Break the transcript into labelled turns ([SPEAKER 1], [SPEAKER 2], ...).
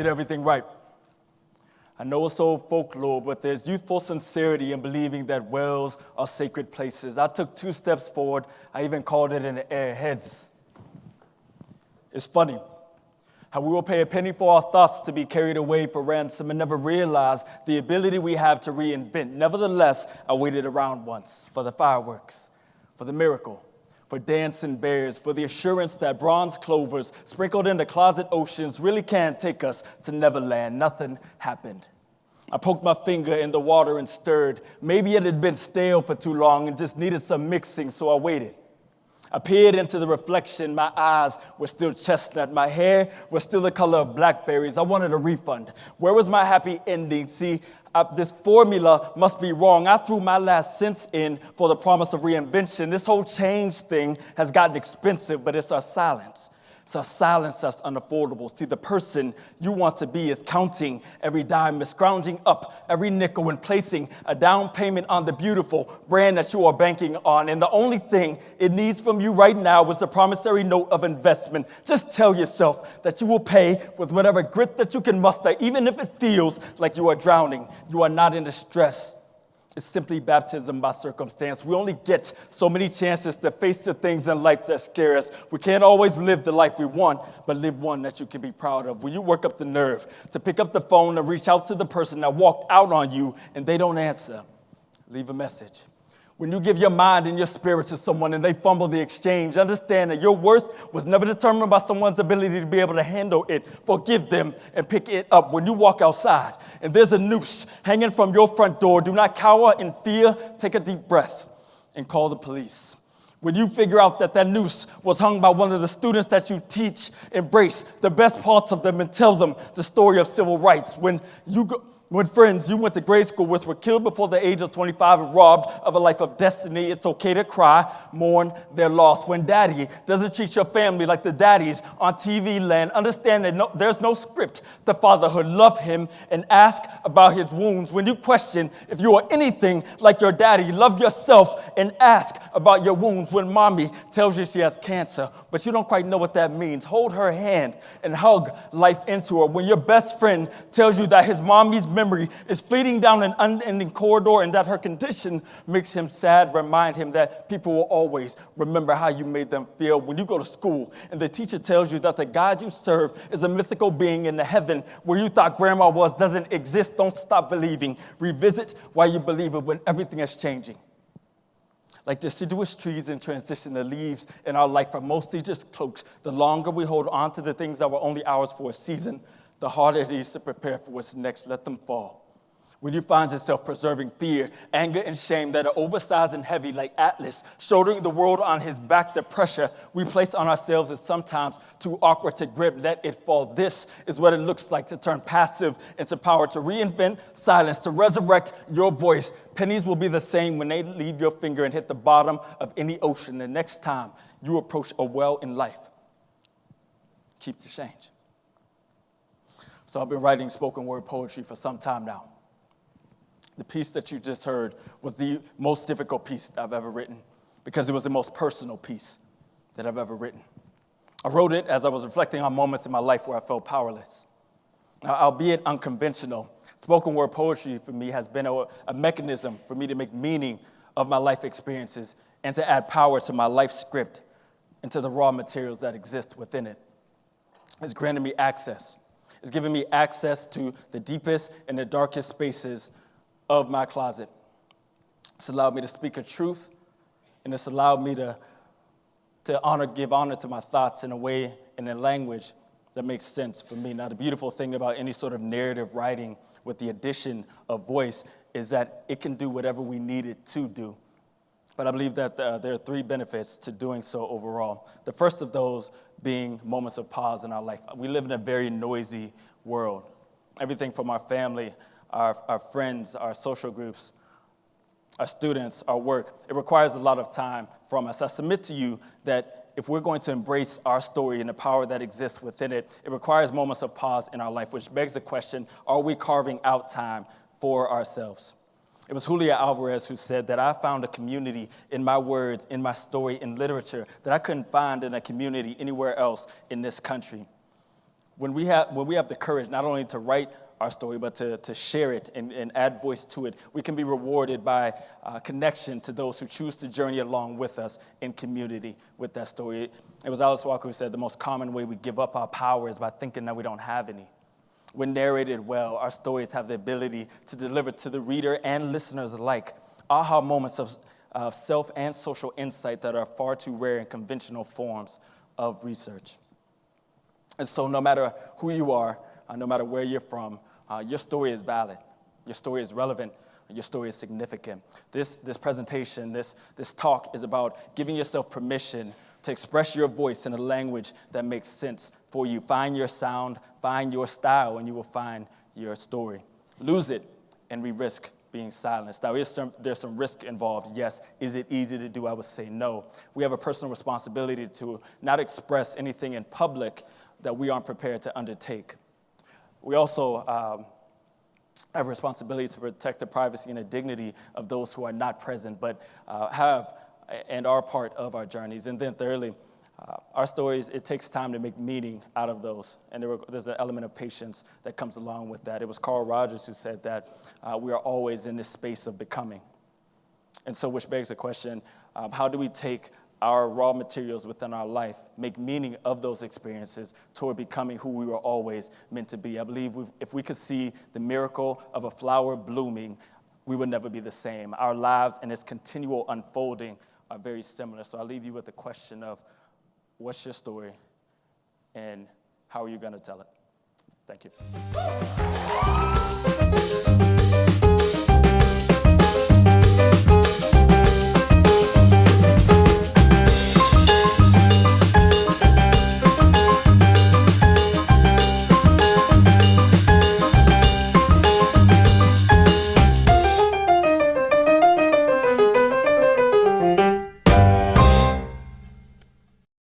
[SPEAKER 1] Everything right. I know it's old folklore, but there's youthful sincerity in believing that wells are sacred places. I took 2 steps forward. I even called it in the air, heads. It's funny how we will pay a penny for our thoughts to be carried away for ransom and never realize the ability we have to reinvent. Nevertheless, I waited around once for the fireworks, for the miracle, for dancing bears, for the assurance that bronze clovers sprinkled in the closet oceans really can take us to Neverland. Nothing happened. I poked my finger in the water and stirred. Maybe it had been stale for too long and just needed some mixing, so I waited. I peered into the reflection. My eyes were still chestnut. My hair was still the color of blackberries. I wanted a refund. Where was my happy ending? See, this formula must be wrong. I threw my last cents in for the promise of reinvention. This whole change thing has gotten expensive, but it's our silence. It's our silence that's unaffordable. See, the person you want to be is counting every dime, is scrounging up every nickel and placing a down payment on the beautiful brand that you are banking on. And the only thing it needs from you right now is the promissory note of investment. Just tell yourself that you will pay with whatever grit that you can muster, even if it feels like you are drowning. You are not in distress. It's simply baptism by circumstance. We only get so many chances to face the things in life that scare us. We can't always live the life we want, but live one that you can be proud of. When you work up the nerve to pick up the phone and reach out to the person that walked out on you and they don't answer, leave a message. When you give your mind and your spirit to someone and they fumble the exchange, understand that your worth was never determined by someone's ability to be able to handle it. Forgive them and pick it up. When you walk outside and there's a noose hanging from your front door, do not cower in fear. Take a deep breath and call the police. When you figure out that noose was hung by one of the students that you teach, embrace the best parts of them and tell them the story of civil rights. When friends you went to grade school with were killed before the age of 25 and robbed of a life of destiny, it's okay to cry, mourn their loss. When daddy doesn't treat your family like the daddies on TV land, understand that there's no script to fatherhood. Love him and ask about his wounds. When you question if you are anything like your daddy, love yourself and ask about your wounds. When mommy tells you she has cancer, but you don't quite know what that means, hold her hand and hug life into her. When your best friend tells you that his mommy's memory is fleeting down an unending corridor and that her condition makes him sad, remind him that people will always remember how you made them feel. When you go to school and the teacher tells you that the God you serve is a mythical being in the heaven where you thought grandma was doesn't exist, don't stop believing. Revisit why you believe it when everything is changing. Like deciduous trees in transition, the leaves in our life are mostly just cloaks. The longer we hold on to the things that were only ours for a season, the harder it is to prepare for what's next. Let them fall. When you find yourself preserving fear, anger, and shame that are oversized and heavy like Atlas, shouldering the world on his back, the pressure we place on ourselves is sometimes too awkward to grip. Let it fall. This is what it looks like to turn passive into power, to reinvent silence, to resurrect your voice. Pennies will be the same when they leave your finger and hit the bottom of any ocean. The next time you approach a well in life, keep the change. So I've been writing spoken word poetry for some time now. The piece that you just heard was the most difficult piece I've ever written because it was the most personal piece that I've ever written. I wrote it as I was reflecting on moments in my life where I felt powerless. Now, albeit unconventional, spoken word poetry for me has been a mechanism for me to make meaning of my life experiences and to add power to my life script and to the raw materials that exist within it. It's granted me access. It's given me access to the deepest and the darkest spaces of my closet. It's allowed me to speak a truth, and it's allowed me to give honor to my thoughts in a way and in language that makes sense for me. Now, the beautiful thing about any sort of narrative writing with the addition of voice is that it can do whatever we need it to do. But I believe that there are 3 benefits to doing so overall. The first of those being moments of pause in our life. We live in a very noisy world. Everything from our family, our friends, our social groups, our students, our work. It requires a lot of time from us. I submit to you that if we're going to embrace our story and the power that exists within it, it requires moments of pause in our life, which begs the question, are we carving out time for ourselves? It was Julia Alvarez who said that I found a community in my words, in my story, in literature that I couldn't find in a community anywhere else in this country. When we have the courage not only to write our story, but to share it and add voice to it, we can be rewarded by connection to those who choose to journey along with us in community with that story. It was Alice Walker who said the most common way we give up our power is by thinking that we don't have any. When narrated well, our stories have the ability to deliver to the reader and listeners alike aha moments of self and social insight that are far too rare in conventional forms of research. And so no matter who you are, no matter where you're from, your story is valid, your story is relevant, your story is significant. This presentation, this talk is about giving yourself permission to express your voice in a language that makes sense for you. Find your sound, find your style, and you will find your story. Lose it, and we risk being silenced. Now, there's some risk involved. Yes. Is it easy to do? I would say no. We have a personal responsibility to not express anything in public that we aren't prepared to undertake. We also have a responsibility to protect the privacy and the dignity of those who are not present, but have and are part of our journeys. And then thirdly, our stories, it takes time to make meaning out of those. And there's an element of patience that comes along with that. It was Carl Rogers who said that we are always in this space of becoming. And so which begs the question, how do we take our raw materials within our life, make meaning of those experiences toward becoming who we were always meant to be? I believe if we could see the miracle of a flower blooming, we would never be the same. Our lives and its continual unfolding are very similar. So I'll leave you with the question of, what's your story and how are you going to tell it? Thank you.